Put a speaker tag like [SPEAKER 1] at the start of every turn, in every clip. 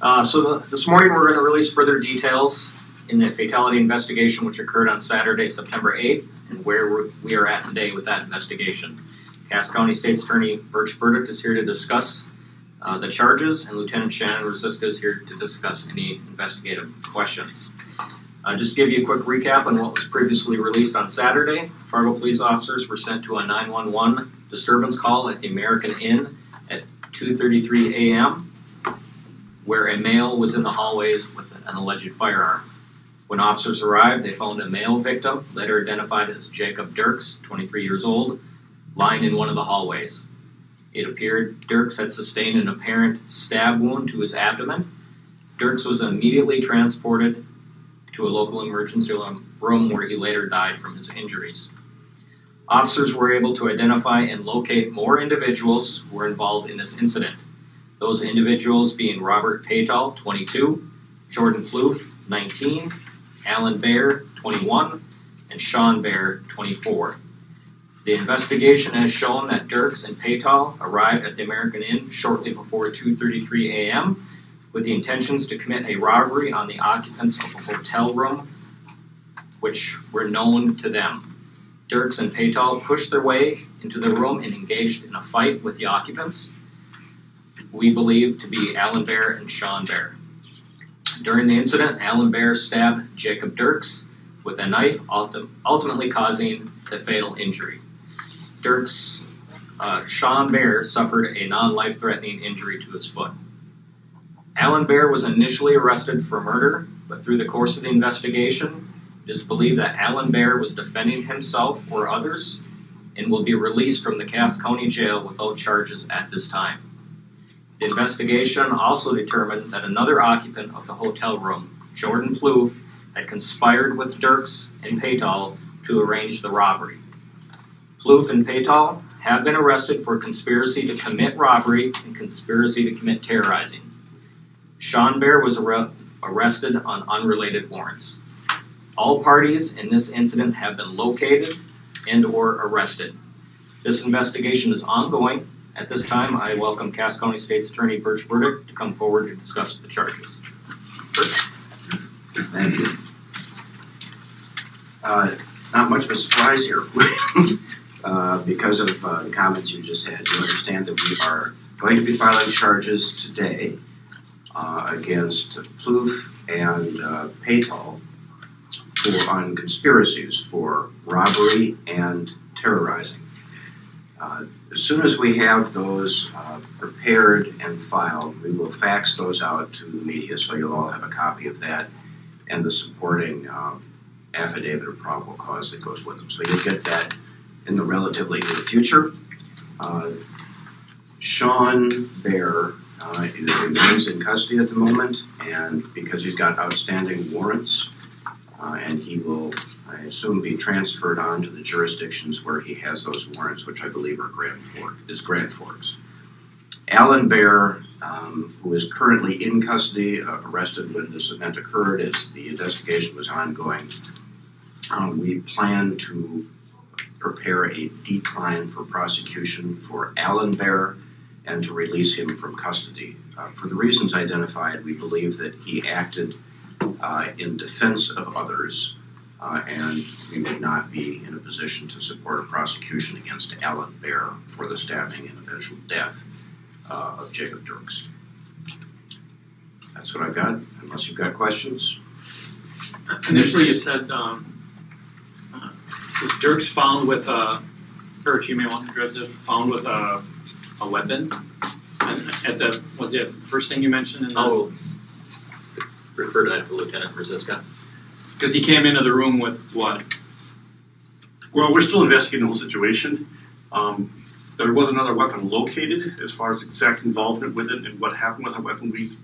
[SPEAKER 1] This morning we're going to release further details in the fatality investigation which occurred on Saturday, September 8th, and where we are at today with that investigation. Cass County State's Attorney Birch Burdick is here to discuss the charges, and Lieutenant Shannon Rosiska is here to discuss any investigative questions. Just to give you a quick recap on what was previously released on Saturday, Fargo police officers were sent to a 911 disturbance call at the American Inn at 2:33 a.m. where a male was in the hallways with an alleged firearm. When officers arrived, they found a male victim, later identified as Jacob Dirks, 23 years old, lying in one of the hallways. It appeared Dirks had sustained an apparent stab wound to his abdomen. Dirks was immediately transported to a local emergency room where he later died from his injuries. Officers were able to identify and locate more individuals who were involved in this incident. Those individuals being Robert Paytall, 22, Jordan Plouffe, 19, Alan Baer, 21, and Sean Baer, 24. The investigation has shown that Dirks and Paytall arrived at the American Inn shortly before 2:33 a.m. with the intentions to commit a robbery on the occupants of a hotel room which were known to them. Dirks and Paytall pushed their way into the room and engaged in a fight with the occupants, we believe to be Alan Baer and Sean Baer. During the incident, Alan Baer stabbed Jacob Dirks with a knife, ultimately causing the fatal injury. Sean Baer suffered a non-life-threatening injury to his foot. Alan Baer was initially arrested for murder, but through the course of the investigation, it is believed that Alan Baer was defending himself or others and will be released from the Cass County Jail without charges at this time. The investigation also determined that another occupant of the hotel room, Jordan Plouffe, had conspired with Dirks and Paytall to arrange the robbery. Plouffe and Paytall have been arrested for conspiracy to commit robbery and conspiracy to commit terrorizing. Sean Baer was arrested on unrelated warrants. All parties in this incident have been located and or arrested. This investigation is ongoing. At this time, I welcome Cass County State's Attorney Birch Burdick to come forward to discuss the charges. Birch.
[SPEAKER 2] Thank you. Not much of a surprise here. Because of the comments you just had, you understand that we are going to be filing charges today against Plouffe and Paytall on conspiracies for robbery and terrorizing. As soon as we have those prepared and filed, we will fax those out to the media, so you'll all have a copy of that and the supporting affidavit of probable cause that goes with them. So you'll get that in the relatively near future. Sean Baer remains in custody at the moment, and because he's got outstanding warrants, and he will, I assume, be transferred on to the jurisdictions where he has those warrants, which I believe are Grand Forks. Alan Baer, who is currently in custody, arrested when this event occurred as the investigation was ongoing, we plan to prepare a decline for prosecution for Alan Baer and to release him from custody. For the reasons identified, we believe that he acted in defense of others, and we would not be in a position to support a prosecution against Alan Baer for the stabbing and eventual death of Jacob Dirks. That's what I've got, unless you've got questions.
[SPEAKER 3] Initially you said, was Dirks found with Birch, you may want to address it, found with a weapon? And was the first thing you mentioned in the...
[SPEAKER 1] Refer to that to Lieutenant Rosiska.
[SPEAKER 3] Because he came into the room with what?
[SPEAKER 4] Well, we're still investigating the whole situation. There was another weapon located. As far as exact involvement with it and what happened with the weapon, we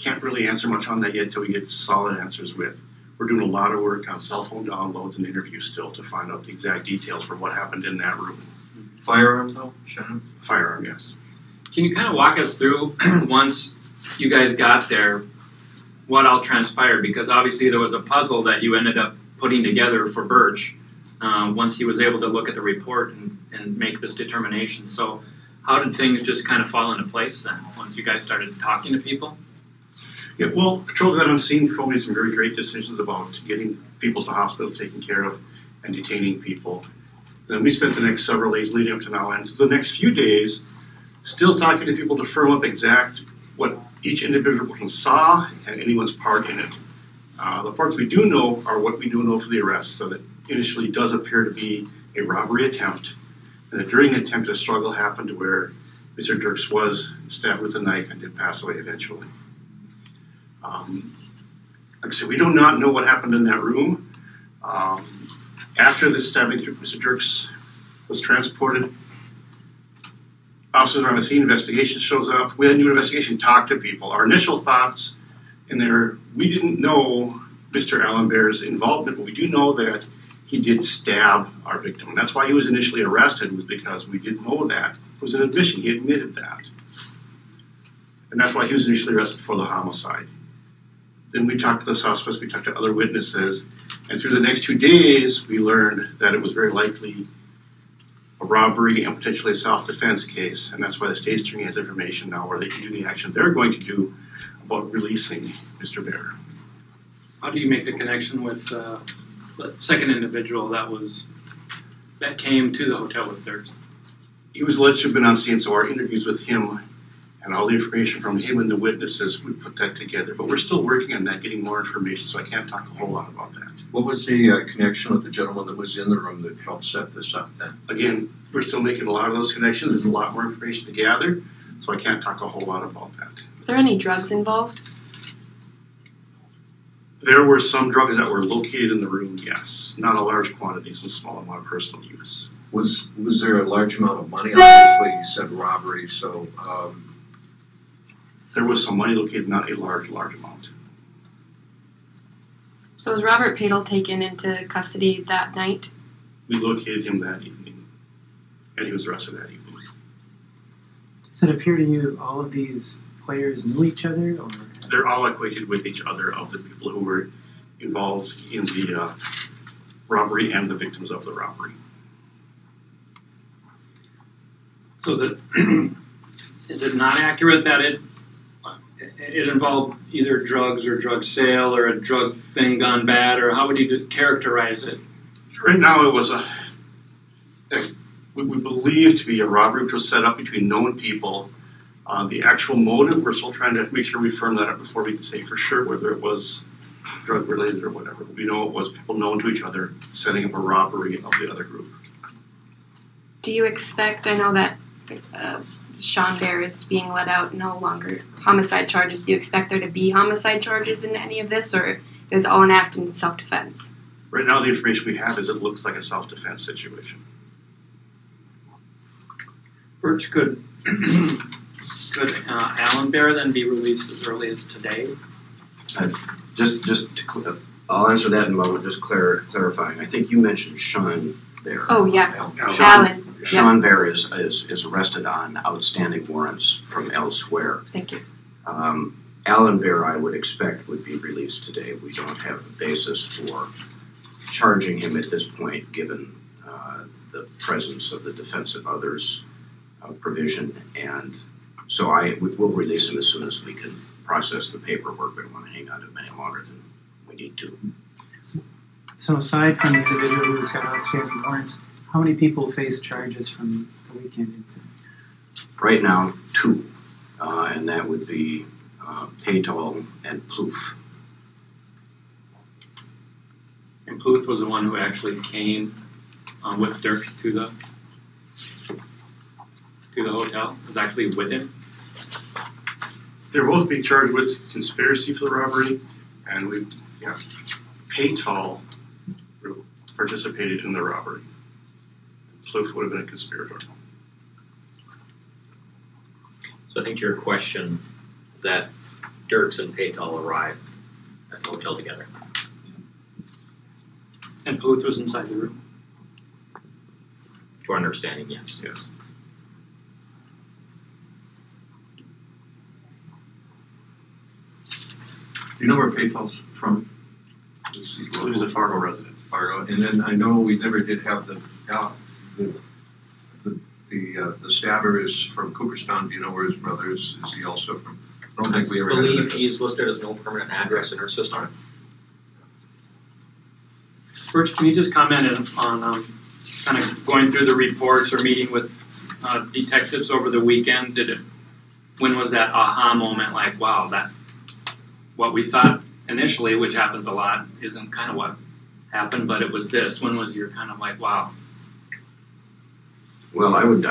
[SPEAKER 4] can't really answer much on that yet until we get solid answers with. We're doing a lot of work on cell phone downloads and interviews still to find out the exact details for what happened in that room.
[SPEAKER 5] Firearm, though, Shannon?
[SPEAKER 4] Firearm, yes.
[SPEAKER 3] Can you kind of walk us through, once you guys got there, what all transpired? Because obviously there was a puzzle that you ended up putting together for Birch once he was able to look at the report and make this determination. So how did things just kind of fall into place then, once you guys started talking to people?
[SPEAKER 4] Yeah, well, Patrol got on scene. Patrol made some very great decisions about getting people to the hospital taken care of and detaining people. And then we spent the next several days leading up to now, and the next few days, still talking to people to firm up exact what each individual person saw and anyone's part in it. The parts we do know are what we do know for the arrest, so that initially does appear to be a robbery attempt, and that during the attempt a struggle happened where Mr. Dirks was stabbed with a knife and did pass away eventually. Like I said, we do not know what happened in that room. After the stabbing, Mr. Dirks was transported. Officers are on the scene, investigation shows up. We had a new investigation, talk to people. Our initial thoughts in there, we didn't know Mr. Allenbear's involvement, but we do know that he did stab our victim. And that's why he was initially arrested, was because we didn't know that. It was an admission, he admitted that. And that's why he was initially arrested for the homicide. Then we talked to the suspects, we talked to other witnesses, and through the next 2 days, we learned that it was very likely a robbery and potentially a self-defense case, and that's why the state attorney has information now where they can do the action they're going to do about releasing Mr. Bear.
[SPEAKER 3] How do you make the connection with the second individual that came to the hotel with Dirks?
[SPEAKER 4] He was alleged to have been on scene, so our interviews with him and all the information from him and the witnesses, we put that together. But we're still working on that, getting more information, so I can't talk a whole lot about that.
[SPEAKER 5] What was the connection with the gentleman that was in the room that helped set this up then?
[SPEAKER 4] Again, we're still making a lot of those connections. There's a lot more information to gather, so I can't talk a whole lot about that.
[SPEAKER 6] Are there any drugs involved?
[SPEAKER 4] There were some drugs that were located in the room, yes. Not a large quantity, some small amount of personal use.
[SPEAKER 5] Was there a large amount of money? Obviously, you said robbery, so...
[SPEAKER 4] There was some money located, not a large amount.
[SPEAKER 6] So was Robert Padel taken into custody that night?
[SPEAKER 4] We located him that evening, and he was arrested that evening.
[SPEAKER 7] Does it appear to you all of these players knew each other, or?
[SPEAKER 4] They're all acquainted with each other, of the people who were involved in the robbery and the victims of the robbery.
[SPEAKER 3] So is it not accurate that it involved either drugs or drug sale or a drug thing gone bad, or how would you characterize it?
[SPEAKER 4] Right now, it was we believe to be a robbery which was set up between known people. The actual motive, we're still trying to make sure we firm that up before we can say for sure whether it was drug related or whatever. We know it was people known to each other setting up a robbery of the other group.
[SPEAKER 6] Do you expect, I know that Sean Bear is being let out, no longer homicide charges. Do you expect there to be homicide charges in any of this, or is it all an act in self-defense?
[SPEAKER 4] Right now, the information we have is it looks like a self-defense situation.
[SPEAKER 3] Birch, could Alan Bear then be released as early as today?
[SPEAKER 2] I'll answer that in a moment, just clarifying. I think you mentioned Sean Bear.
[SPEAKER 6] Oh, yeah.
[SPEAKER 2] Alan.
[SPEAKER 6] Alan.
[SPEAKER 2] Sean Bear is arrested on outstanding warrants from elsewhere.
[SPEAKER 6] Thank you.
[SPEAKER 2] Alan Bear, I would expect, would be released today. We don't have the basis for charging him at this point, given the presence of the defense of others provision. And so we'll release him as soon as we can process the paperwork. We don't want to hang on to him any longer than we need to.
[SPEAKER 7] So aside from the individual who's got outstanding warrants, how many people face charges from the weekend incident?
[SPEAKER 2] Right now, 2, and that would be Paytol and Plouffe.
[SPEAKER 3] And Plouffe was the one who actually came with Dirks to the hotel. Was actually with him.
[SPEAKER 4] They're both being charged with conspiracy for the robbery, and Paytol participated in the robbery. Plouffe would have been a conspirator.
[SPEAKER 1] So I think to your question, that Dirks and Paytol arrived at the hotel together.
[SPEAKER 3] And Plouffe was inside the room?
[SPEAKER 1] To our understanding, yes.
[SPEAKER 4] Yes.
[SPEAKER 5] Do you know where Paytol's from?
[SPEAKER 4] He's a Fargo resident.
[SPEAKER 5] Fargo. And then I know we never did have the stabber is from Cooperstown. Do you know where his brother is? Is he also from I don't think we
[SPEAKER 1] I
[SPEAKER 5] ever had
[SPEAKER 1] believe
[SPEAKER 5] it.
[SPEAKER 1] he's listed as no permanent address in our system.
[SPEAKER 3] Birch, can you just comment on kind of going through the reports or meeting with detectives over the weekend? When was that aha moment? Like, wow, that what we thought initially, which happens a lot, isn't kind of what happened, but it was this. When was your kind of like, wow?
[SPEAKER 2] Well, I would.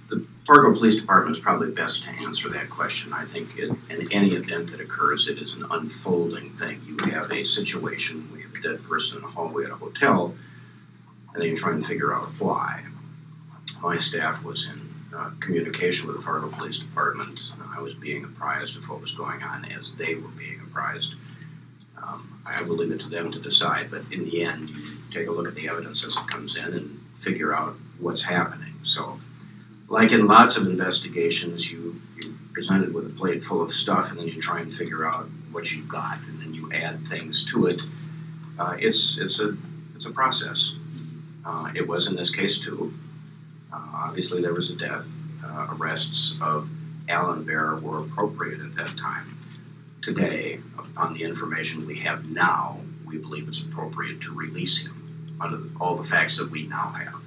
[SPEAKER 2] The Fargo Police Department is probably best to answer that question. I think in any event that occurs, it is an unfolding thing. You have a situation, we have a dead person in a hallway at a hotel, and then you're trying to figure out why. My staff was in communication with the Fargo Police Department. I was being apprised of what was going on as they were being apprised. I will leave it to them to decide, but in the end, you take a look at the evidence as it comes in and figure out what's happening. So, like in lots of investigations, you're presented with a plate full of stuff, and then you try and figure out what you've got, and then you add things to it. It's a process. It was in this case too. Obviously, there was a death. Arrests of Alan Bear were appropriate at that time. Today, on the information we have now, we believe it's appropriate to release him under all the facts that we now have.